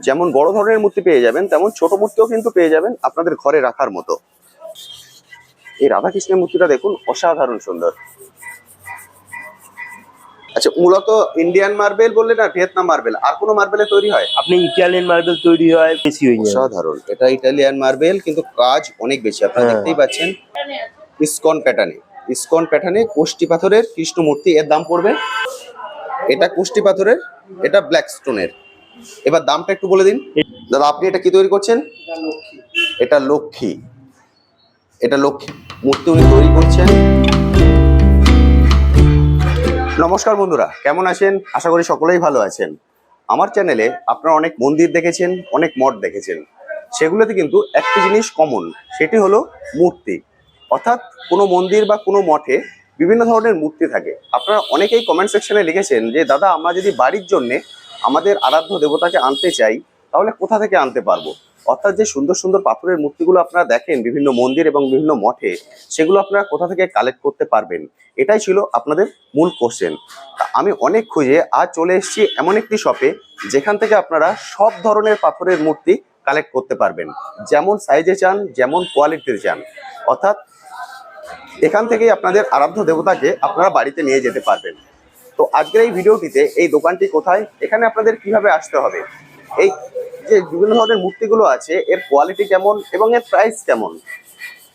যেমন বড় ধরনের মূর্তি পেয়ে যাবেন, তেমন ছোট মূর্তিও কিন্তু পেয়ে যাবেন আপনাদের ঘরে রাখার মতো। এই রাধাকৃষ্ণের মূর্তিটা দেখুন, অসাধারণ সুন্দর। আচ্ছা, মূলত ইন্ডিয়ান মার্বেল বললে না ভিয়েতনাম মার্বেল, আর কোনো মার্বেলে তৈরি হয়? আপনি ইটালিয়ান মার্বেল তৈরি হয় বেশি হয়ে যায়। অসাধারণ, এটা ইটালিয়ান মার্বেল, কিন্তু কাজ অনেক বেশি। আপনারা দেখতেই পাচ্ছেন ইসকন প্যাটার্নে কোষ্টি পাথরের কৃষ্ণ মূর্তি। এর দাম পড়বে, এটা কোষ্টি পাথরের, এটা ব্ল্যাক স্টোনের। এবার দামটা একটু বলে দিন দাদা। আপনি এটা কি তৈরি করছেন? এটা লক্ষ্মী মূর্তি উনি তৈরি করছেন। নমস্কার বন্ধুরা, কেমন আছেন? আশা করি সকলেই ভালো আছেন। আমার চ্যানেলে আপনারা অনেক মন্দির দেখেছেন, অনেক মঠ দেখেছেন। সেগুলোতে কিন্তু একটি জিনিস কমন, সেটি হলো মূর্তি। অর্থাৎ কোনো মন্দির বা কোনো মঠে বিভিন্ন ধরনের মূর্তি থাকে। আপনারা অনেকেই কমেন্ট সেকশনে লিখেছেন যে দাদা, আমরা যদি বাড়ির জন্যে আমাদের আরাধ্য দেবতাকে আনতে চাই, তাহলে কোথা থেকে আনতে পারবো? অর্থাৎ যে সুন্দর সুন্দর পাথরের মূর্তিগুলো আপনারা দেখেন বিভিন্ন মন্দির এবং বিভিন্ন মঠে, সেগুলো আপনারা কোথা থেকে কালেক্ট করতে পারবেন? এটাই ছিল আপনাদের মূল কোশ্চেন। আমি অনেক খুঁজে আজ চলে এসেছি এমন একটি শপে, যেখান থেকে আপনারা সব ধরনের পাথরের মূর্তি কালেক্ট করতে পারবেন, যেমন সাইজে চান, যেমন কোয়ালিটির চান। অর্থাৎ এখান থেকেই আপনাদের আরাধ্য দেবতাকে আপনারা বাড়িতে নিয়ে যেতে পারবেন। তো আজকের এই ভিডিওটিতে এই দোকানটি কোথায়, এখানে আপনাদের কিভাবে আসতে হবে, এই যে বিভিন্ন ধরনের মূর্তিগুলো আছে এর কোয়ালিটি কেমন এবং এর প্রাইস কেমন,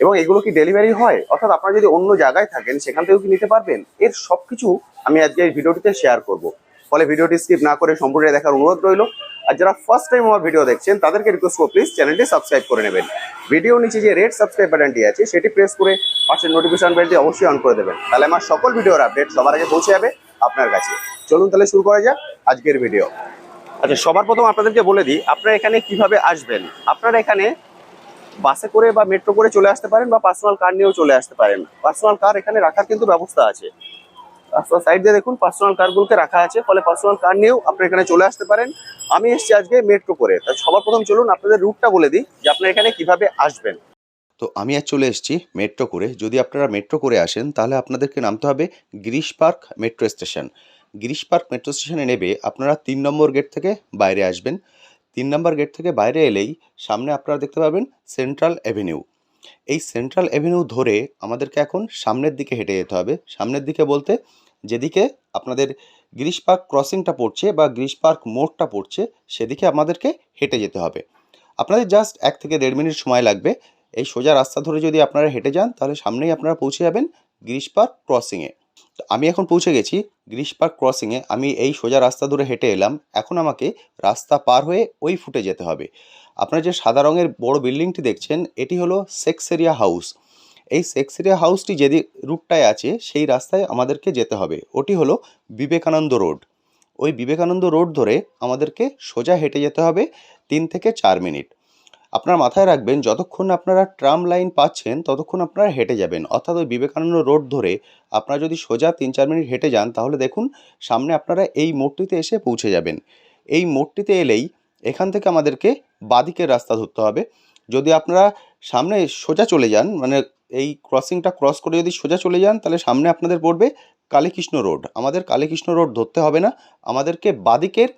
এবং এগুলো কি ডেলিভারি হয়, অর্থাৎ আপনারা যদি অন্য জায়গায় থাকেন সেখান থেকেও কি নিতে পারবেন, এর সবকিছু আমি আজকে এই ভিডিওটিতে শেয়ার করব। ফলে ভিডিওটি স্কিপ না করে সম্পূর্ণ দেখার অনুরোধ রইল। আর যারা ফার্স্ট টাইম আমার ভিডিও দেখছেন তাদেরকে রিকোয়েস্ট করব, প্লিজ চ্যানেলটি সাবস্ক্রাইব করে নেবেন। ভিডিও নিচে যে রেড সাবস্ক্রাইব বাটনটি আছে সেটি প্রেস করে পাশের নোটিফিকেশন বেলটি অবশ্যই অন করে দেবেন, তাহলে আমার সকল ভিডিওর আপডেট সবার আগে পৌঁছে যাবে আপনার কাছে। চলুন তাহলে শুরু করা যাক আজকের ভিডিও। আচ্ছা, সবার প্রথম আপনাদেরকে বলে দিই আপনারা এখানে কিভাবে আসবেন। আপনারা এখানে বাসে করে বা মেট্রো করে চলে আসতে পারেন, বা পার্সোনাল কার নিয়েও চলে আসতে পারেন। পার্সোনাল কার এখানে রাখার কিন্তু ব্যবস্থা আছে। রাস্তার সাইড দিয়ে দেখুন পার্সোনাল কারগুলোকে রাখা আছে, ফলে পার্সোনাল কার নিয়েও আপনি এখানে চলে আসতে পারেন। আমি এসেছি আজকে মেট্রো করে, তাই সবার প্রথম চলুন আপনাদের রুটটা বলে দিই যে আপনারা এখানে কিভাবে আসবেন। তো আমি আজ চলে এসেছি মেট্রো করে। যদি আপনারা মেট্রো করে আসেন তাহলে আপনাদেরকে নামতে হবে Girish park metro station. Girish park metro স্টেশনে নেবে আপনারা 3 নম্বর গেট থেকে বাইরে আসবেন। 3 নম্বর গেট থেকে বাইরে এলেই সামনে আপনারা দেখতে পাবেন সেন্ট্রাল অ্যাভিনিউ। এই সেন্ট্রাল অ্যাভিনিউ ধরে আমাদেরকে এখন সামনের দিকে হেঁটে যেতে হবে। সামনের দিকে বলতে যেদিকে আপনাদের গিরিশ পার্ক ক্রসিংটা পড়ছে বা গিরিশ পার্ক মোড়টা পড়ছে, সেদিকে আমাদেরকে হেঁটে যেতে হবে। আপনাদের জাস্ট 1 থেকে 1.5 মিনিট সময় লাগবে। এই সোজা রাস্তা ধরে যদি আপনারা হেঁটে যান তাহলে সামনেই আপনারা পৌঁছে যাবেন গিরিশ পার্ক ক্রসিংয়ে। তো আমি এখন পৌঁছে গেছি গিরিশ পার্ক ক্রসিংয়ে। আমি এই সোজা রাস্তা ধরে হেঁটে এলাম। এখন আমাকে রাস্তা পার হয়ে ওই ফুটে যেতে হবে। আপনারা যে সাদা রঙের বড় বিল্ডিংটি দেখছেন এটি হলো সেক্সেরিয়া হাউস। এই সেক্সেরিয়া হাউসটি যেদি রুটটায় আছে সেই রাস্তায় আমাদেরকে যেতে হবে। ওটি হলো বিবেকানন্দ রোড। ওই বিবেকানন্দ রোড ধরে আমাদেরকে সোজা হেঁটে যেতে হবে 3 থেকে 4 মিনিট। আপনারা মাথায় রাখবেন যতক্ষণ আপনারা ট্রাম লাইন পাচ্ছেন ততক্ষণ আপনারা হেঁটে যাবেন। অর্থাৎ ওই বিবেকানন্দ রোড ধরে আপনারা যদি সোজা 3-4 মিনিট হেঁটে যান তাহলে দেখুন সামনে আপনারা এই মোড়টিতে এসে পৌঁছে যাবেন। এই মোড়টিতে এলেই এখান থেকে আমাদেরকে বাঁদিকের রাস্তা ধরতে হবে। যদি আপনারা সামনে সোজা চলে যান, মানে এই ক্রসিংটা ক্রস করে যদি সোজা চলে যান তাহলে সামনে আপনাদের পড়বে কালীকৃষ্ণ রোড। আমাদের কালীকৃষ্ণ রোড ধরতে হবে না, আমাদেরকে বাঁদিকের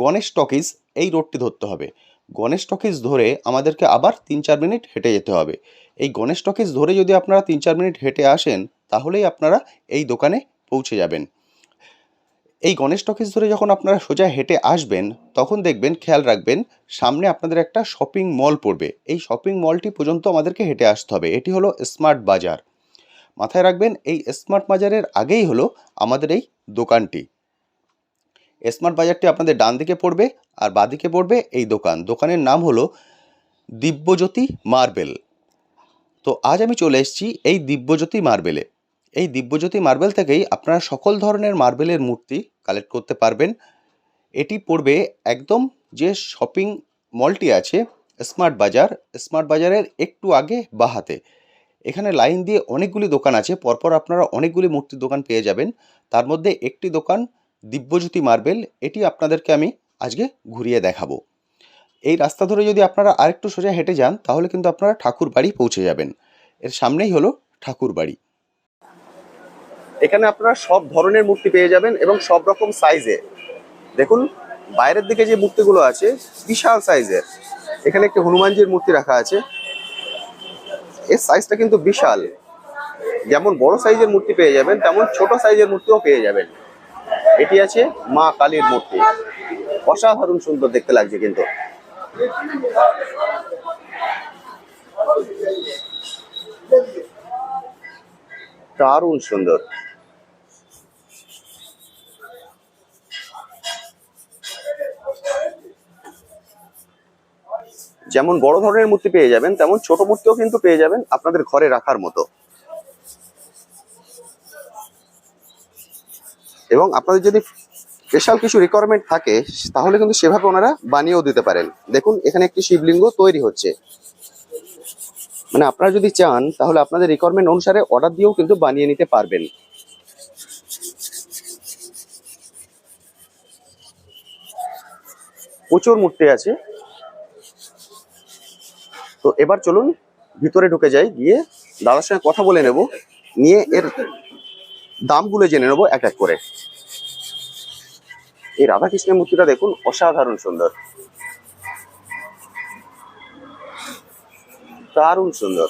গণেশ টকিজ এই রোডটি ধরতে হবে। গণেশ টকিজ ধরে আমাদেরকে আবার 3-4 মিনিট হেঁটে যেতে হবে। এই গণেশ টকিজ ধরে যদি আপনারা 3-4 মিনিট হেঁটে আসেন তাহলেই আপনারা এই দোকানে পৌঁছে যাবেন। এই গণেশ টকিজ ধরে যখন আপনারা সোজা হেঁটে আসবেন তখন দেখবেন, খেয়াল রাখবেন সামনে আপনাদের একটা শপিং মল পড়বে। এই শপিং মলটি পর্যন্ত আমাদেরকে হেঁটে আসতে হবে। এটি হলো স্মার্ট বাজার। মাথায় রাখবেন এই স্মার্ট বাজারের আগেই হলো আমাদের এই দোকানটি। স্মার্ট বাজারটি আপনাদের ডান দিকে পড়বে আর বাঁদিকে পড়বে এই দোকান। দোকানের নাম হলো দিব্যজ্যোতি মার্বেল। তো আজ আমি চলে এসেছি এই দিব্যজ্যোতি মার্বেলে। এই দিব্যজ্যোতি মার্বেল থেকেই আপনারা সকল ধরনের মার্বেলের মূর্তি কালেক্ট করতে পারবেন। এটি পড়বে একদম যে শপিং মলটি আছে স্মার্ট বাজার, স্মার্ট বাজারের একটু আগে বাঁ হাতে। এখানে লাইন দিয়ে অনেকগুলি দোকান আছে, পরপর আপনারা অনেকগুলি মূর্তির দোকান পেয়ে যাবেন। তার মধ্যে একটি দোকান দিব্যজ্যোতি মার্বেল, এটি আপনাদেরকে আমি আজকে ঘুরিয়ে দেখাবো। এই রাস্তা ধরে যদি আপনারা আরেকটু সোজা হেঁটে যান তাহলে কিন্তু আপনারা ঠাকুর বাড়ি পৌঁছে যাবেন। এর সামনেই হলো ঠাকুর বাড়ি। এখানে আপনারা সব ধরনের মূর্তি পেয়ে যাবেন এবং সব রকম সাইজে। দেখুন বাইরের দিকে যে মূর্তিগুলো আছে বিশাল সাইজের। এখানে একটি হনুমানজির মূর্তি রাখা আছে, এর সাইজটা কিন্তু বিশাল। যেমন বড় সাইজের মূর্তি পেয়ে যাবেন, তেমন ছোট সাইজের মূর্তিও পেয়ে যাবেন। এটি আছে মা কালীর মূর্তি, অসাধারণ সুন্দর দেখতে লাগছে কিন্তু। দারুণ সুন্দর। যেমন বড় ধরনের মূর্তি পেয়ে যাবেন, তেমন ছোট মূর্তিও কিন্তু পেয়ে যাবেন আপনাদের ঘরে রাখার মতো। এবং আপনাদের যদি স্পেশাল কিছু রিকোয়ারমেন্ট থাকে তাহলে কিন্তু সেভাবে ওনারা বানিয়েও দিতে পারেন। দেখুন এখানে একটি শিবলিঙ্গ তৈরি হচ্ছে, মানে আপনারা যদি চান তাহলে আপনাদের রিকোয়ারমেন্ট অনুসারে অর্ডার দিয়েও কিন্তু বানিয়ে নিতে পারবেন। প্রচুর মূর্তি আছে। তো এবার চলুন ভিতরে ঢুকে যাই, গিয়ে দাদার সঙ্গে কথা বলে নেব, নিয়ে এর দামগুলো জেনে নেবো এক এক করে। এই রাধাকৃষ্ণের মূর্তিটা দেখুন, অসাধারণ সুন্দর, দারুণ সুন্দর।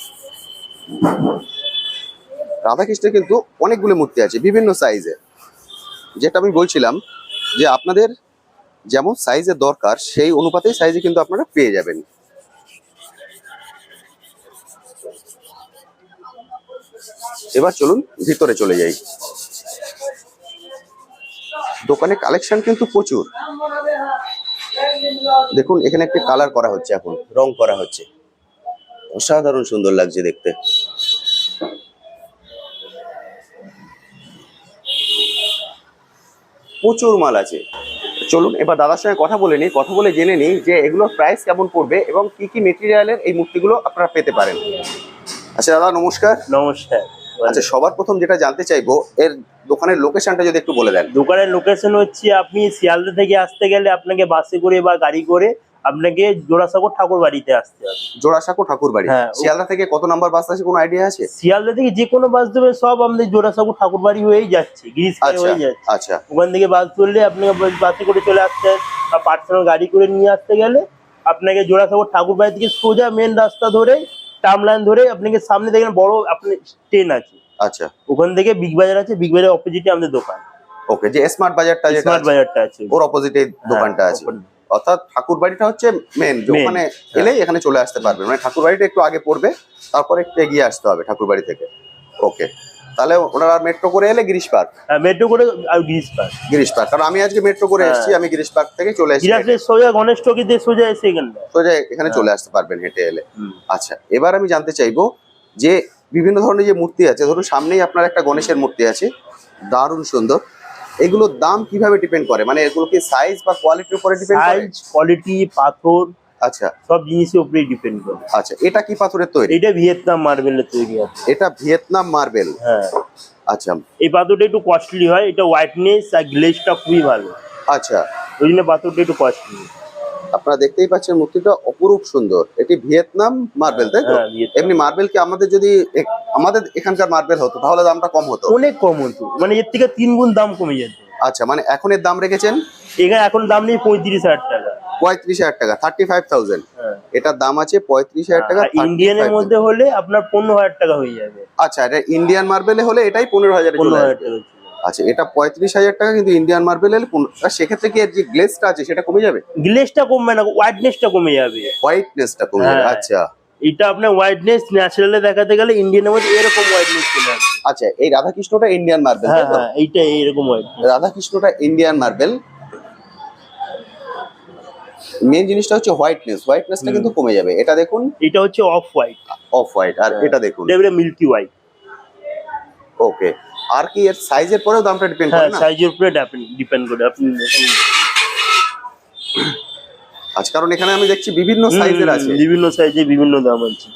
রাধাকৃষ্ণের কিন্তু অনেকগুলো মূর্তি আছে বিভিন্ন সাইজে, যেটা আমি বলছিলাম যে আপনাদের যেমন সাইজের দরকার সেই অনুপাতেই সাইজে কিন্তু আপনারা পেয়ে যাবেন। এবার চলুন ভিতরে চলে যাই। দোকানে কালেকশন কিন্তু প্রচুর। দেখুন এখানে একটি কালার করা হচ্ছে, এখন রং করা হচ্ছে, অসাধারণ সুন্দর লাগছে দেখতে। প্রচুর মাল আছে। চলুন এবার দাদার সঙ্গে কথা বলে নিই, কথা বলে জেনে নিই যে এগুলোর প্রাইস কেমন পড়বে এবং কি কি মেটেরিয়ালের এই মূর্তিগুলো আপনারা পেতে পারেন। আচ্ছা দাদা নমস্কার। নমস্কার। আচ্ছা সবার প্রথম যেটা জানতে চাইবো, এর দোকানের লোকেশনটা যদি একটু বলে দেন। দোকানের লোকেশন হচ্ছে আপনি শিয়ালদা থেকে আসতে গেলে আপনাকে বাসে করে বা গাড়ি করে আপনাকে জোড়াসাঁকোর ঠাকুর বাড়িতে আসতে হবে। জোড়াসাঁকো ঠাকুর বাড়ি। হ্যাঁ। শিয়ালদা থেকে কত নাম্বার বাস আছে কোনো আইডিয়া আছে? শিয়ালদা থেকে যে কোনো বাস দেবে সব আমাদের জোড়াসাঁকো ঠাকুর বাড়ি হয়েই যাচ্ছে, গিরিশখালী আচ্ছা হয়ে যাচ্ছে। আচ্ছা ওখান থেকে বাস ধরলে আপনাকে বাসে করে চলে আসতে হয়, বা পার্সোনাল গাড়ি করে নিয়ে আসতে গেলে আপনাকে জোড়াসাঁকো ঠাকুর বাড়ি থেকে সোজা মেন রাস্তা ধরে টার্ম লাইন ধরে আপনাকে সামনে দেখেন বড় আপনার ট্রেন আছে, আচ্ছা ওখান থেকে বিগ বাজার আছে, বিগ বাজার অপোজিটে আমাদের দোকান। ওকে, যে স্মার্ট বাজারটা যেটা স্মার্ট আছে, বাজারটা আছে ওর অপোজিটে দোকানটা আছে। অর্থাৎ ঠাকুর বাড়িটা হচ্ছে মেন, ওখানে এলেই এখানে চলে আসতে পারবেন। মানে ঠাকুর বাড়িটা একটু আগে পড়বে, তারপরে একটু এগিয়ে আসতে হবে ঠাকুর বাড়ি থেকে। ওকে, তাহলে ওনারা মেট্রো করে এলে গিরিশ পার্ক। মেট্রো করে আর গিরিশ পার্ক। গিরিশ পার্ক, কারণ আমি আজকে মেট্রো করে এসেছি, আমি গিরিশ পার্ক থেকে চলে এসেছি। গিরিশ সোজা গণেশ চৌকিতে সোজা এসে এখানটা সোজা এখানে চলে আসতে পারবেন হেঁটে এলে। আচ্ছা এবার আমি জানতে চাইবো যে বিভিন্ন ধরনের যে মূর্তি আছে, ধরুন সামনেই আপনার একটা গণেশের মূর্তি আছে, দারুণ সুন্দর। এগুলোর দাম কিভাবে ডিপেন্ড করে? মানে এগুলো কি সাইজ বা কোয়ালিটির উপরে ডিপেন্ড করে? সাইজ, কোয়ালিটি, পাথর, আচ্ছা সব জিনিসের উপরেই ডিপেন্ড করে। আচ্ছা, এটা কি পাথরের তৈরি? এটা ভিয়েতনাম মার্বেলের তৈরি আছে। এটা ভিয়েতনাম মার্বেল। হ্যাঁ। আচ্ছা এই পাথরটা একটু কস্টলি হয়, এটা হোয়াইটনেস আর গ্লেজটা খুবই ভালো, আচ্ছা, ওই জন্য পাথরটা একটু কস্টলি। আপনারা দেখতেই পাচ্ছেন মূর্তিটা অপরূপ সুন্দর। এটি ভিয়েতনাম মার্বেল, তাই তো? হ্যাঁ, ভিয়েতনাম। এমনি মার্বেল কি আমাদের যদি আমাদের এখানকার মার্বেল হতো তাহলে দামটা কম হতো? অনেক কম হতো, মানে এর থেকে 3 গুণ দাম কমে যেত। আচ্ছা, মানে এখন এর দাম রেখেছেন? এখানে এখন দাম নেই 35,000 টাকা। 35,000 টাকা, 35,000। হ্যাঁ। এটার দাম আছে 35,000 টাকা। ইন্ডিয়ানের মধ্যে হলে আপনার 15,000 টাকা হয়ে যাবে। আচ্ছা, এটা ইন্ডিয়ান মার্বেলে হলে এটাই 15,000 চলে 15,000 আসবে। টাকা। আচ্ছা, এটা 35,000 টাকা, কিন্তু ইন্ডিয়ান মার্বেল এলে সেক্ষেত্রে কি এর যে গ্লেজটা আছে সেটা কমে যাবে? গ্লেজটা কমবে না, হোয়াইটনেসটা কমে যাবে। হোয়াইটনেসটা কমে যাবে। হ্যাঁ। আচ্ছা এটা আপনার হোয়াইটনেস ন্যাচারালে দেখাতে গেলে ইন্ডিয়ানের মধ্যে এরকম হোয়াইটনেস চলে আসবে। আচ্ছা, এই রাধাকৃষ্ণটা ইন্ডিয়ান মার্বেল, হ্যাঁ তাই তো? হ্যাঁ, এইটা এইরকম হোয়াইটনেস। রাধাকৃষ্ণটা ইন্ডিয়ান মার্বেল। মেন জিনিসটা হচ্ছে হোয়াইটনেসটা কিন্তু কমে যাবে। এটা দেখুন, এটা হচ্ছে অফ হোয়াইট। Off white. আর এটা দেখুন, এটা মিল্কি হোয়াইট। ওকে। আর কি এর সাইজের পরেও দামটা ডিপেন্ড হ্যাঁ, করে না? সাইজের উপরে ডিপেন্ড করে আপনি। আচ্ছা, কারণ এখানে আমি দেখছি বিভিন্ন সাইজের আছে। বিভিন্ন সাইজে বিভিন্ন দাম আছে।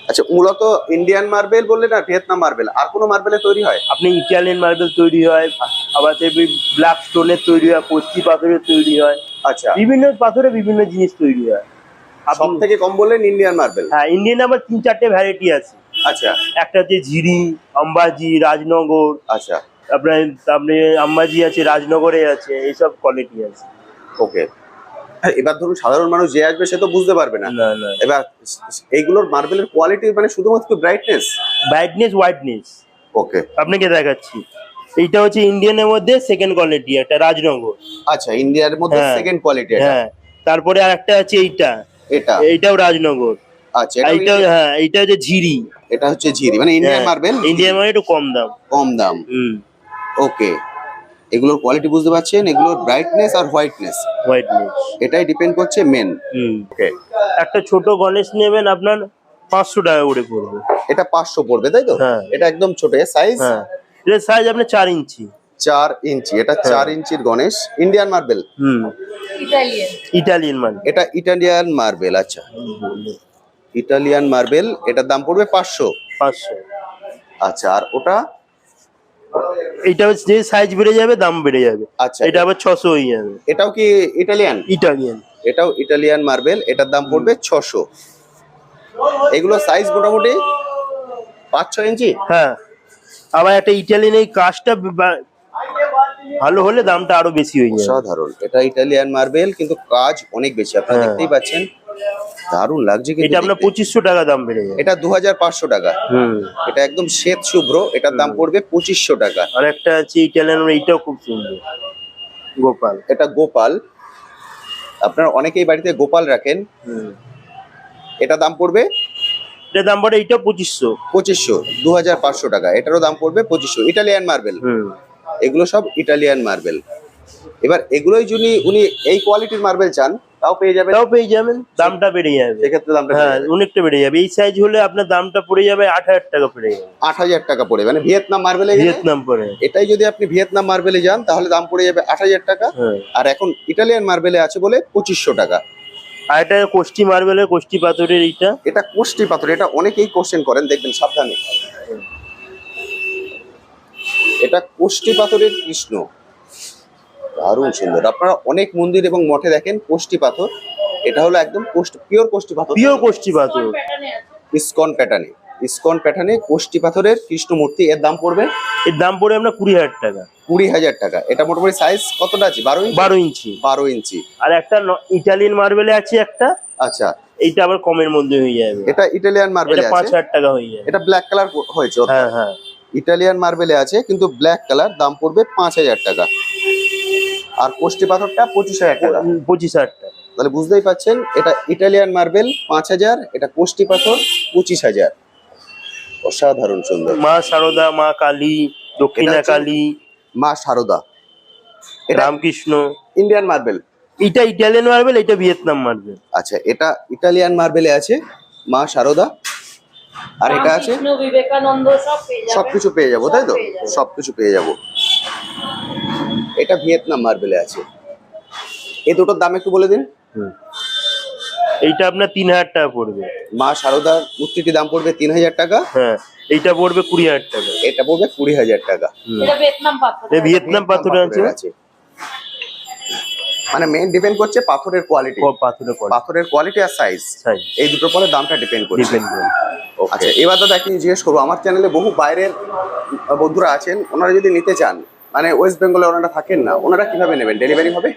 আচ্ছা, মূলত ইন্ডিয়ান মার্বেল বললে না ভিয়েতনাম মার্বেল, আর কোনো মার্বেলে তৈরি হয়? আপনি ইটালিয়ান মার্বেল তৈরি হয়, আবার ব্ল্যাক স্টোনের তৈরি হয়, কষ্টি পাথরের তৈরি হয়। আচ্ছা, বিভিন্ন পাথরে বিভিন্ন জিনিস তৈরি হয়। সব থেকে কম বললেন ইন্ডিয়ান মার্বেল। হ্যাঁ, ইন্ডিয়ান আবার 3-4টে ভ্যারাইটি আছে। আচ্ছা একটা হচ্ছে ঝিরি, অম্বাজি, রাজনগর। আচ্ছা, আপনার আপনি আম্বাজি আছে, রাজনগরে আছে, এইসব কোয়ালিটি আছে। ওকে, এবার ধরুন সাধারণ মানুষ যে আসবে সে তো বুঝতে পারবে না। না না, এবার এইগুলোর মার্বেলের কোয়ালিটি মানে শুধুমাত্র ব্রাইটনেস। ব্রাইটনেস হোয়াইটনেস ওকে, আপনাকে দেখাচ্ছি। এইটা হচ্ছে ইন্ডিয়ানের মধ্যে সেকেন্ড কোয়ালিটি, একটা রাজনগর। আচ্ছা, ইন্ডিয়ার মধ্যে হ্যাঁ। সেকেন্ড কোয়ালিটি এটা। হ্যাঁ, তারপরে আরেকটা আছে এইটা, এটা এইটাও রাজনগর। আচ্ছা, এইটা হ্যাঁ, এইটা হচ্ছে ঝিরি। এটা হচ্ছে ঝিরি, মানে ইন্ডিয়ান মার্বেল, ইন্ডিয়ান মানে একটু কম দাম। কম দাম। ওকে, এগুলোর কোয়ালিটি বুঝতে পারছেন, এগুলোর ব্রাইটনেস আর হোয়াইটনেস হোয়াইটনেস এটাই ডিপেন্ড করছে মেন। ওকে, একটা ছোট গণেশ নেবেন আপনার 500 টাকা করে পড়বে। এটা 500 পড়বে তাই তো? হ্যাঁ। এটা একদম ছোট সাইজ। হ্যাঁ, এর সাইজ আপনার 4 ইঞ্চি। 4 ইঞ্চি, এটা 4 ইঞ্চির গণেশ, ইন্ডিয়ান মার্বেল। ইটালিয়ান মানে। এটা ইটালিয়ান মার্বেল। আচ্ছা, ইটালিয়ান মার্বেল, এটার দাম পড়বে 500। 500। আচ্ছা, আর ওটা? এটা যে সাইজ বেড়ে যাবে দাম বেড়ে যাবে। আচ্ছা, এটা আবার 600 হয়ে যাবে। এটাও কি ইটালিয়ান? ইটালিয়ান। এটাও ইটালিয়ান মার্বেল, এটার দাম পড়বে 600। এগুলো সাইজ মোটামুটি 5-6 ইঞ্চি। হ্যাঁ, আবার একটা ইটালিয়ান এই কাজটা ভালো হলে দামটা আরো বেশি হয়ে যাবে। সাধারণ, এটা ইটালিয়ান মার্বেল কিন্তু কাজ অনেক বেশি, আপনারা দেখতেই পাচ্ছেন, দারুণ লাগছে কিন্তু। এটা আপনার দেখতে। 2500 টাকা দাম বেড়ে যাবে। এটা 2500 টাকা। এটা একদম শ্বেত শুভ্র, এটার দাম পড়বে 2500 টাকা। আর একটা আছে ইটালিয়ান, এইটাও খুব সুন্দর, গোপাল। এটা গোপাল, আপনারা অনেকেই বাড়িতে গোপাল রাখেন। এটা দাম পড়বে, এটা দাম পড়ে এইটা 2500। 2500 টাকা। এটারও দাম পড়বে 2500। ইটালিয়ান মার্বেল, এগুলো সব ইটালিয়ান মার্বেল। এবার এগুলোই যদি উনি এই কোয়ালিটির মার্বেল চান তাও পেয়ে যাবেন। তাও পেয়ে যাবেন, দামটা বেড়ে যাবে। সেক্ষেত্রে দামটা হ্যাঁ, অনেকটা বেড়ে যাবে। এই সাইজ হলে আপনার দামটা পড়ে যাবে 8000 টাকা পড়ে যাবে। 8000 টাকা পড়ে, মানে ভিয়েতনাম মার্বেলে ভিয়েতনাম পড়ে। এটাই যদি আপনি ভিয়েতনাম মার্বেলে যান তাহলে দাম পড়ে যাবে 8000 টাকা। আর এখন ইটালিয়ান মার্বেলে আছে বলে 2500 টাকা। আর এটা কোষ্টি মার্বেলের, কোষ্টি পাথরের। এইটা এটা কোষ্টি পাথর, এটা অনেকেই কোশ্চেন করেন, দেখবেন সাবধানে। এটা কোষ্টি পাথরের কৃষ্ণ, দারুণ সুন্দর। আপনারা অনেক মন্দির এবং মঠে দেখেন কোষ্টি পাথর, এটা হলো একদম পিওর কোষ্টি পাথর। পিওর কোষ্টি পাথর, ইসকন প্যাটার্নে, ইসকন প্যাটার্নে কোষ্টি পাথরের কৃষ্ণ মূর্তি। এর দাম পড়বে, এর দাম পড়ে আপনার 20000 টাকা। 20000 টাকা। এটা মোটামুটি সাইজ কতটা আছে? 12 ইঞ্চি। 12 ইঞ্চি। 12 ইঞ্চি। আর একটা ইটালিয়ান মার্বেলে আছে একটা। আচ্ছা, এইটা আবার কমের মধ্যে হয়ে যাবে। এটা ইটালিয়ান মার্বেলে এটা আছে, 5000 টাকা হয়ে যাবে। এটা ব্ল্যাক কালার হয়েছে। হ্যাঁ হ্যাঁ, ইটালিয়ান মার্বেলে আছে কিন্তু ব্ল্যাক কালার, দাম পড়বে 5000 টাকা। আর কোষ্টি পাথরটা 25000 টাকা। 25000 টাকা। তাহলে বুঝতেই পাচ্ছেন, এটা ইটালিয়ান মার্বেল 5000, এটা কোষ্টি পাথর 25000। অসাধারণ সুন্দর। মা শারদা, মা কালী, দক্ষিণা এটা হচ্ছে- কালী, মা শারদা, এটা রামকৃষ্ণ। Indian marble. এটা ইটালিয়ান মার্বেল, এটা ভিয়েতনাম মার্বেল। আচ্ছা, এটা ইটালিয়ান মার্বেলে আছে মা শারদা, আর এটা আছে রামকৃষ্ণ, বিবেকানন্দ সব পেয়ে যাবেন। সবকিছু পেয়ে যাবো তাই তো? সব পেয়ে যাবেন। সবকিছু পেয়ে যাবো। এটা ভিয়েতনাম মার্বেলে আছে। এই দুটোর দাম একটু বলে দিন। এইটা আপনার 3000 টাকা পড়বে। মা শারদার মূর্তিটির দাম পড়বে 3000 টাকা। হ্যাঁ, এইটা পড়বে 20000 টাকা। এটা পড়বে 20000 টাকা। এটা ভিয়েতনাম পাথর। এই ভিয়েতনাম পাথরের আছে। মানে মেইন ডিপেন্ড করছে পাথরের কোয়ালিটি, পাথরের পাথরের কোয়ালিটি আর সাইজ, সাইজ এই দুটোর পরে দামটা ডিপেন্ড করছে। ডিপেন্ড করে। আচ্ছা, এবার দাদা একটা জিজ্ঞেস করবো, আমার চ্যানেলে বহু বাইরের বন্ধুরা আছেন, ওনারা যদি নিতে চান, মানে ওয়েস্ট বেঙ্গলে ওনারা থাকেন না, ওনারা কিভাবে নেবেন? ডেলিভারি হবে?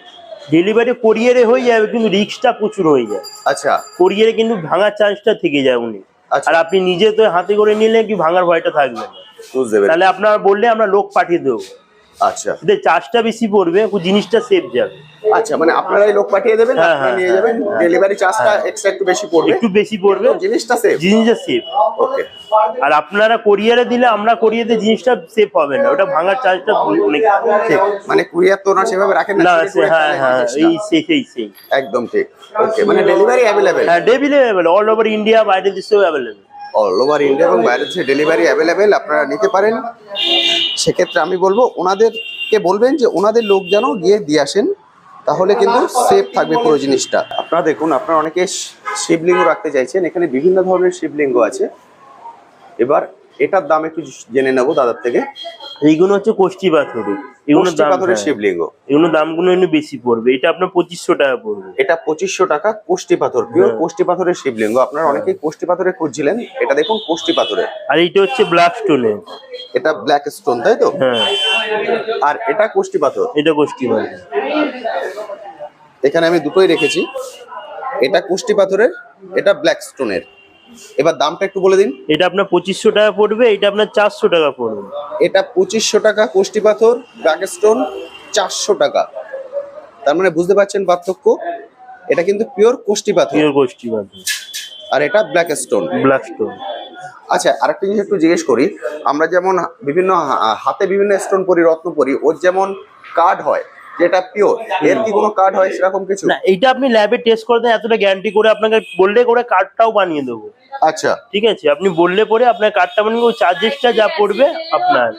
ডেলিভারি কোরিয়ারে হয়ে যাবে, কিন্তু রিস্কটা প্রচুর হয়ে যায়। আচ্ছা কোরিয়ারে কিন্তু ভাঙার চান্সটা থেকে যায় উনি। আচ্ছা, আর আপনি নিজে তো হাতে করে নিলে কি ভাঙার ভয়টা থাকবে না। বুঝতে পেরেছি। তাহলে আপনারা বললে আমরা লোক পাঠিয়ে দেবো। আচ্ছা এতে চার্জটা বেশি পড়বে, জিনিসটা সেফ যাবে। আচ্ছা, মানে আপনারাই লোক পাঠিয়ে দেবেন, হ্যাঁ, আপনারা নিয়ে হ্যাঁ, যাবেন, হ্যাঁ, ডেলিভারি চার্জটা এক্সট্রা একটু বেশি পড়বে, একটু বেশি পড়বে, জিনিসটা সেফ। জিনিসটা সেফ। ওকে, আর আপনারা কোরিয়ারে দিলে আমরা কোরিয়াতে জিনিসটা সেফ হবে না, ওটা ভাঙার চার্জটা অনেক ঠিক। মানে কুরিয়ার তো ওনারা সেভাবে রাখেন না, না। সিঁড়ি করে হ্যাঁ ফেলেন হ্যাঁ, জিনিসটা। সেই একদম ঠিক। ওকে, মানে ডেলিভারি অ্যাভেলেবেল। হ্যাঁ, ডেলিভারি অল ওভার ইন্ডিয়া, বাইরের দেশেও অ্যাভেলেবেল। অল ওভার ইন্ডিয়া এবং বাইরের দেশে ডেলিভারি অ্যাভেলেবেল, আপনারা নিতে পারেন। সেক্ষেত্রে আমি বলবো ওনাদেরকে বলবেন যে ওনাদের লোক যেন গিয়ে দিয়ে আসেন, তাহলে কিন্তু সেফ থাকবে পুরো জিনিসটা। আপনারা দেখুন, আপনারা অনেকে শিবলিঙ্গ রাখতে চাইছেন, এখানে বিভিন্ন ধরনের শিবলিঙ্গ আছে। এবার এটার দাম একটু জেনে নেবো দাদার থেকে। এইগুলো হচ্ছে কোষ্ঠী পাথরের, এগুলোর কোষ্ঠী দাম পাথরের হ্যাঁ, শিবলিঙ্গ, এগুলোর দামগুলো একটু বেশি পড়বে। এটা আপনার 2500 টাকা পড়বে। এটা 2500 টাকা কোষ্ঠী পাথর, পিওর হ্যাঁ। কোষ্ঠী পাথরের শিবলিঙ্গ। আপনারা অনেকেই কোষ্ঠী পাথরে খুঁজছিলেন, এটা দেখুন কোষ্ঠী পাথরের। আর এইটা হচ্ছে ব্ল্যাক স্টোনের। এটা ব্ল্যাক স্টোন তাই তো? হ্যাঁ, আর এটা কোষ্ঠী পাথর। এটা কোষ্ঠী পাথর। এখানে আমি দুটোই রেখেছি, এটা কোষ্ঠী পাথরের, এটা ব্ল্যাক স্টোনের। এবার দামটা একটু বলে দিন। এটা আপনার 2500 টাকা পড়বে, এটা আপনার 400 টাকা পড়বে। এটা 2500 টাকা কোষ্ঠী পাথর, ব্ল্যাক স্টোন 400 টাকা। তার মানে বুঝতে পারছেন পার্থক্য, এটা কিন্তু পিওর কোষ্ঠী পাথর পিওর কোষ্ঠী পাথর, আর এটা ব্ল্যাক স্টোন। Black stone. আচ্ছা, আরেকটা জিনিস একটু জিজ্ঞেস করি, আমরা যেমন বিভিন্ন হাতে বিভিন্ন স্টোন পরি, রত্ন পরি, ওর যেমন কার্ড হয় যেটা পিওর, এর কি কোনো কার্ড হয় সেরকম কিছু? না, এইটা আপনি ল্যাবে টেস্ট করে দেন, এতটা গ্যারান্টি করে আপনাকে বললে করে কার্ডটাও বানিয়ে দেবো। আচ্ছা ঠিক আছে, আপনি বললে পরে আপনার কার্ডটা বানিয়ে দেবো, চার্জেসটা যা পড়বে আপনার।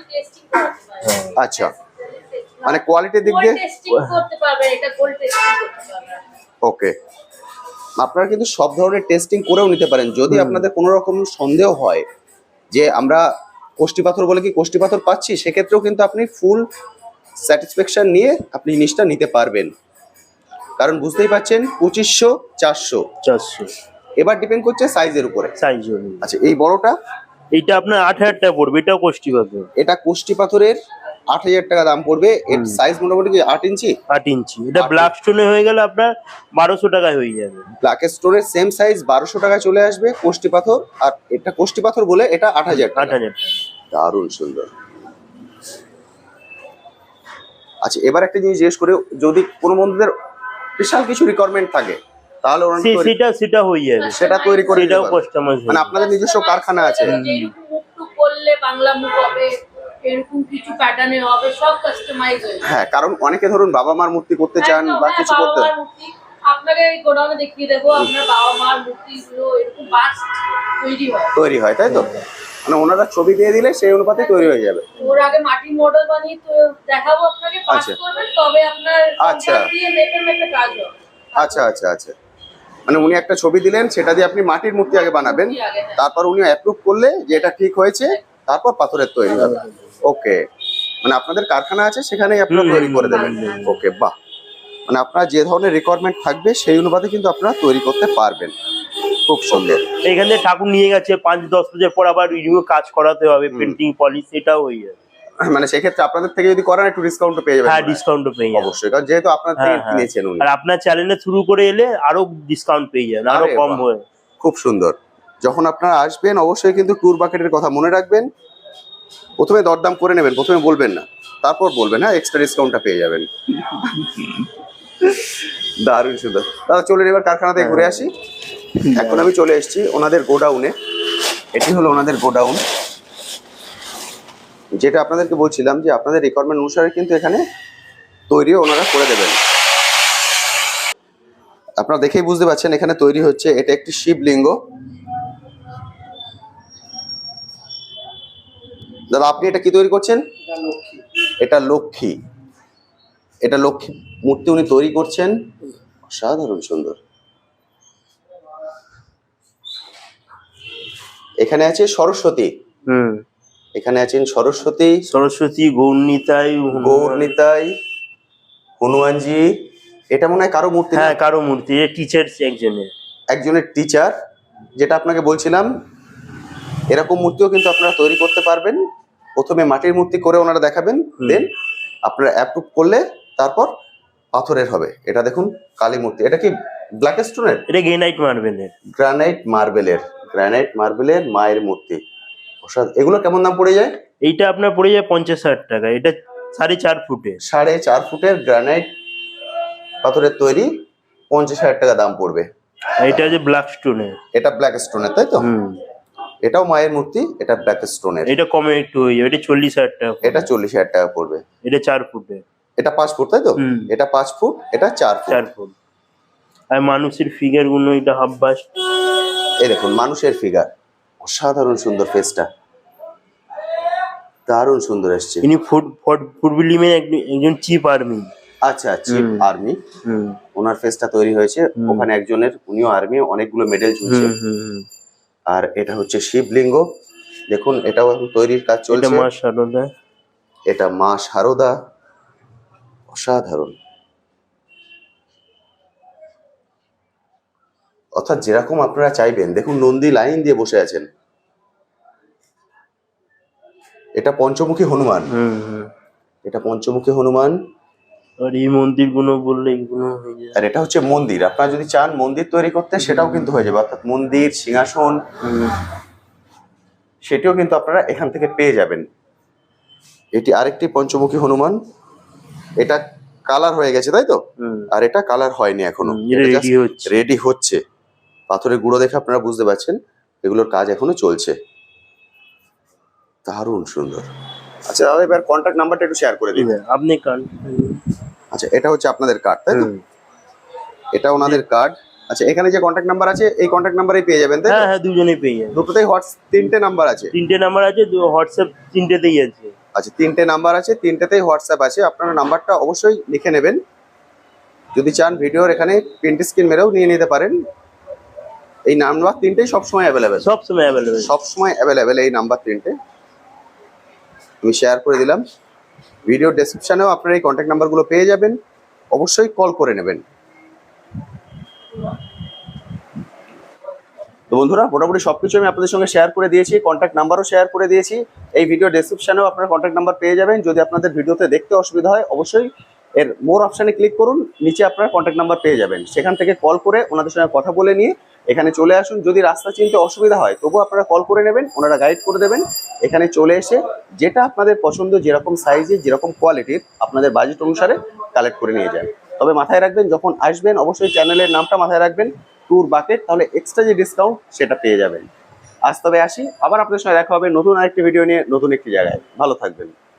আচ্ছা, মানে কোয়ালিটির দিক দিয়ে করতে পারবে, এটা গোল্ড টেস্টিং করতে পারবে। ওকে। আপনারা কিন্তু সব ধরনের টেস্টিং করেও নিতে পারেন যদি আপনাদের কোনো রকম সন্দেহ হয় যে আমরা কোষ্ঠী পাথর বলে কি কোষ্ঠী পাথর পাচ্ছি, সেক্ষেত্রেও কিন্তু আপনি ফুল স্যাটিসফ্যাকশন নিয়ে আপনি জিনিসটা নিতে পারবেন। কারণ বুঝতেই পারছেন 2500 400, 400 এবার ডিপেন্ড করছে সাইজের উপরে। সাইজ হবে। আচ্ছা, এই বড়টা এইটা আপনার 8000 টাকা পড়বে, এটাও কোষ্ঠী পাথর। এটা কোষ্ঠী পাথরের 8000 টাকা দাম পড়বে। এর সাইজ মোটামুটি কি 8 ইঞ্চি? 8 ইঞ্চি। এটা ব্ল্যাক স্টোনে হয়ে গেলে আপনার 1200 টাকায় হয়ে যাবে। ব্ল্যাক স্টোনের সেম সাইজ 1200 টাকায় চলে আসবে কোষ্ঠী পাথর। আর এটা কোষ্ঠী পাথর বলে এটা 8000 টাকা। 8000 টাকা। দারুণ সুন্দর। আচ্ছা, এবার একটা জিনিস জিজ্ঞেস করে, যদি কোনো বন্ধুদের বিশাল কিছু রিকোয়ারমেন্ট থাকে তাহলে ওরা সেটা হয়ে যাবে, সেটা তৈরি করে দিতে সেটাও পারবে। কাস্টমাইজ মানে আপনাদের নিজস্ব কারখানা আছে? যেরকম মুখ টুক করলে বাংলা মুখ হবে, এরকম কিছু প্যাটার্নে হবে, সব কাস্টমাইজ হয়ে যাবে। হ্যাঁ, কারণ অনেকে ধরুন বাবা মার মূর্তি করতে চান একদম, বা হ্যাঁ, কিছু বাবা করতে, মার মূর্তি আপনাকে এই গোডাউনে দেখিয়ে দেবো, আপনার বাবা মার মূর্তিগুলো এরকম বাস্ট তৈরি হয়, তাই তো? মানে ওনারা ছবি দিয়ে দিলে সেই অনুপাতে তৈরি হয়ে যাবে। ওর আগে মাটির মডেল বানিয়ে তো দেখাবো আপনাকে, পাস আচ্ছা। করবেন তবে আপনার আচ্ছা। কন্ট্রাক্ট দিয়ে মেপে মেপে কাজ হবে। আচ্ছা আচ্ছা আচ্ছা, মানে উনি একটা ছবি দিলেন, সেটা দিয়ে আপনি মাটির মূর্তি আগে বানাবেন, মূর্তি আগে, হ্যাঁ। তারপর উনি অ্যাপ্রুভ করলে যে এটা ঠিক হয়েছে, তারপর পাথরের তৈরি হবে। ওকে, মানে আপনাদের কারখানা আছে, সেখানেই আপনারা তৈরি করে দেবেন। ওকে, বাহ। মানে আপনার যে ধরনের রিকোয়ারমেন্ট থাকবে সেই অনুপাতে কিন্তু আপনারা তৈরি করতে পারবেন। খুব সুন্দর। এখান থেকে ঠাকুর নিয়ে গেছে 5-10 বছর পর আবার রিনিউ কাজ করাতে হবে, পেন্টিং পলিশ, এটাও হয়ে যাবে। মানে সেক্ষেত্রে আপনাদের থেকে যদি করান একটু ডিসকাউন্ট পেয়ে যাবেন। হ্যাঁ, ডিসকাউন্টও পেয়ে যাবে অবশ্যই, কারণ যেহেতু আপনার থেকে হ্যাঁ, হ্যাঁ। কিনেছেন উনি। আর আপনার চ্যানেলে শুরু করে এলে আরো ডিসকাউন্ট পেয়ে যাবেন, আরো আরে কম বাহ। হয়ে। খুব সুন্দর। যখন আপনারা আসবেন অবশ্যই কিন্তু ট্যুর বাকেটের কথা মনে রাখবেন। প্রথমে দরদাম করে নেবেন, প্রথমে বলবেন না, তারপর বলবেন হ্যাঁ এক্সট্রা ডিসকাউন্টটা পেয়ে যাবেন। দারুণ সুন্দর। দাদা চলেন এবার কারখানা থেকে ঘুরে আসি। এখন আমি চলে এসেছি ওনাদের গোডাউনে। এটি হলো ওনাদের গোডাউন, যেটা আপনাদেরকে বলছিলাম যে আপনাদের রিকোয়ারমেন্ট অনুসারে কিন্তু এখানে তৈরিও ওনারা করে দেবেন। আপনারা দেখেই বুঝতে পারছেন এখানে তৈরি হচ্ছে। এটা একটি শিবলিঙ্গ। দাদা আপনি এটা কি তৈরি করছেন? এটা লক্ষ্মী। এটা লক্ষ্মী মূর্তি উনি তৈরি করছেন। অসাধারণ সুন্দর। এখানে আছে সরস্বতী। এখানে আছেন সরস্বতী, সরস্বতী, গৌরনিতাই, গৌরনিতাই, হনুমানজি। এটা মনে হয় কারো মূর্তি না? হ্যাঁ, কারো মূর্তি, টিচার একজনের টিচার, যেটা আপনাকে বলছিলাম। এরকম মূর্তিও কিন্তু আপনারা তৈরি করতে পারবেন। প্রথমে মাটির মূর্তি করে ওনারা দেখাবেন, দেন আপনারা অ্যাপ্রুভ করলে তারপর পাথরের হবে। এটা দেখুন কালী মূর্তি। এটা কি ব্ল্যাক স্টোনের? এটা গ্রানাইট মার্বেলের। গ্রানাইট মার্বেলের মায়ের মূর্তি। এগুলো কেমন দাম পড়ে যায়? এইটা আপনার পড়ে যায় 50,000 টাকা। এটা 4.5 ফুটে, 4.5 ফুটের গ্রানাইট পাথরের তৈরি, 50,000 টাকা দাম পড়বে। আর এটা যে ব্ল্যাক স্টোনের। এটা ব্ল্যাক স্টোনের তাই তো? এটাও মায়ের মূর্তি, এটা ব্ল্যাক স্টোনের। এটা কমে একটু হয়ে যাবে, এটা 40,000 টাকা। এটা 40,000 টাকা পড়বে। এটা 4 ফুটে। এটা 5 ফুট তাই তো? এটা 5 ফুট, এটা 4 ফুট। 4 ফুট। আর মানুষের ফিগার গুলো, এটা হাফ বাস্ট। এই দেখুন মানুষের ফিগার, অসাধারণ সুন্দর। ফেসটা দারুণ সুন্দর এসছে। ইনি ফুটবলিমের একজন চিফ আর্মি। আচ্ছা, চিফ আর্মি। ওনার ফেসটা তৈরি হয়েছে। ওখানে একজনের, উনিও আর্মি, অনেকগুলো মেডেল ঝুলছে। আর এটা হচ্ছে শিবলিঙ্গ। দেখুন এটাও এখন তৈরির কাজ এটা চলছে। মা সারদা। এটা মা শারদা, অসাধারণ। অর্থাৎ যেরকম আপনারা চাইবেন, দেখুন নন্দী লাইন দিয়ে বসে আছেন। এটা পঞ্চমুখী হনুমান, এটা পঞ্চমুখী হনুমান। আর এই মন্দিরগুলো বললে এইগুলো হয়ে যায়। আর এটা হচ্ছে মন্দির, আপনারা যদি চান মন্দির তৈরি করতে সেটাও কিন্তু হয়ে যাবে, অর্থাৎ মন্দির, সিংহাসন সেটিও কিন্তু আপনারা এখান থেকে পেয়ে যাবেন। এটি আরেকটি পঞ্চমুখী হনুমান, এটা কালার হয়ে গেছে তাই তো, আর এটা কালার হয়নি এখনো, রেডি হচ্ছে। রেডি হচ্ছে। পাথরের গুঁড়ো দেখে আপনারা বুঝতে পারছেন এগুলোর কাজ এখনো চলছে। দারুণ সুন্দর। আচ্ছা দাদা এবার কন্ট্যাক্ট নাম্বারটা একটু শেয়ার করে দিন। আপনি কান। আচ্ছা এটা হচ্ছে আপনাদের কার্ড তাই তো, এটা ওনাদের কার্ড। আচ্ছা এখানে যে কন্ট্যাক্ট নাম্বার আছে এই কন্ট্যাক্ট নাম্বারেই পেয়ে যাবেন তাই তো? হ্যাঁ হ্যাঁ, দুজনেই পেয়ে যাবেন। দুটোতেই তিনটে নাম্বার আছে। তিনটে নাম্বার আছে, হোয়াটসঅ্যাপ তিনটেতেই আছে। আচ্ছা তিনটে নাম্বার আছে, তিনটেতেই হোয়াটসঅ্যাপ আছে। আপনারা নাম্বারটা অবশ্যই লিখে নেবেন, যদি চান ভিডিওর এখানে প্রিন্ট স্ক্রিন মেরেও নিয়ে নিতে পারেন। এই নাম্বার তিনটেই সবসময় অ্যাভেলেবেল, সবসময় অ্যাভেলেবেল, সবসময় অ্যাভেলেবেল এই নাম্বার তিনটে। আমি শেয়ার করে দিলাম। ভিডিও ডেসক্রিপশনেও আপনারা এই কন্ট্যাক্ট নাম্বারগুলো পেয়ে যাবেন, অবশ্যই কল করে নেবেন। তো বন্ধুরা মোটামুটি সবকিছু আমি আপনাদের সঙ্গে শেয়ার করে দিয়েছি, কন্ট্যাক্ট নাম্বারও শেয়ার করে দিয়েছি। এই ভিডিও ডেসক্রিপশনেও আপনারা কন্ট্যাক্ট নাম্বার পেয়ে যাবেন। যদি আপনাদের ভিডিওতে দেখতে অসুবিধা হয় অবশ্যই এর মোর অপশানে ক্লিক করুন, নিচে আপনারা কন্ট্যাক্ট নাম্বার পেয়ে যাবেন। সেখান থেকে কল করে ওনাদের সঙ্গে কথা বলে নিয়ে এখানে চলে আসুন। যদি রাস্তা চিনতে অসুবিধা হয় তবুও আপনারা কল করে নেবেন, ওনারা গাইড করে দেবেন। এখানে চলে এসে যেটা আপনাদের পছন্দ, যেরকম সাইজে যেরকম কোয়ালিটির আপনাদের বাজেট অনুসারে কালেক্ট করে নিয়ে যান। তবে মাথায় রাখবেন যখন আসবেন অবশ্যই চ্যানেলের নামটা মাথায় রাখবেন, ট্যুর বাকেট, তাহলে এক্সট্রা যে ডিসকাউন্ট সেটা পেয়ে যাবেন। আজ তবে আসি, আবার আপনাদের সঙ্গে দেখা হবে নতুন আরেকটি ভিডিও নিয়ে, নতুন একটি জায়গায়। ভালো থাকবেন।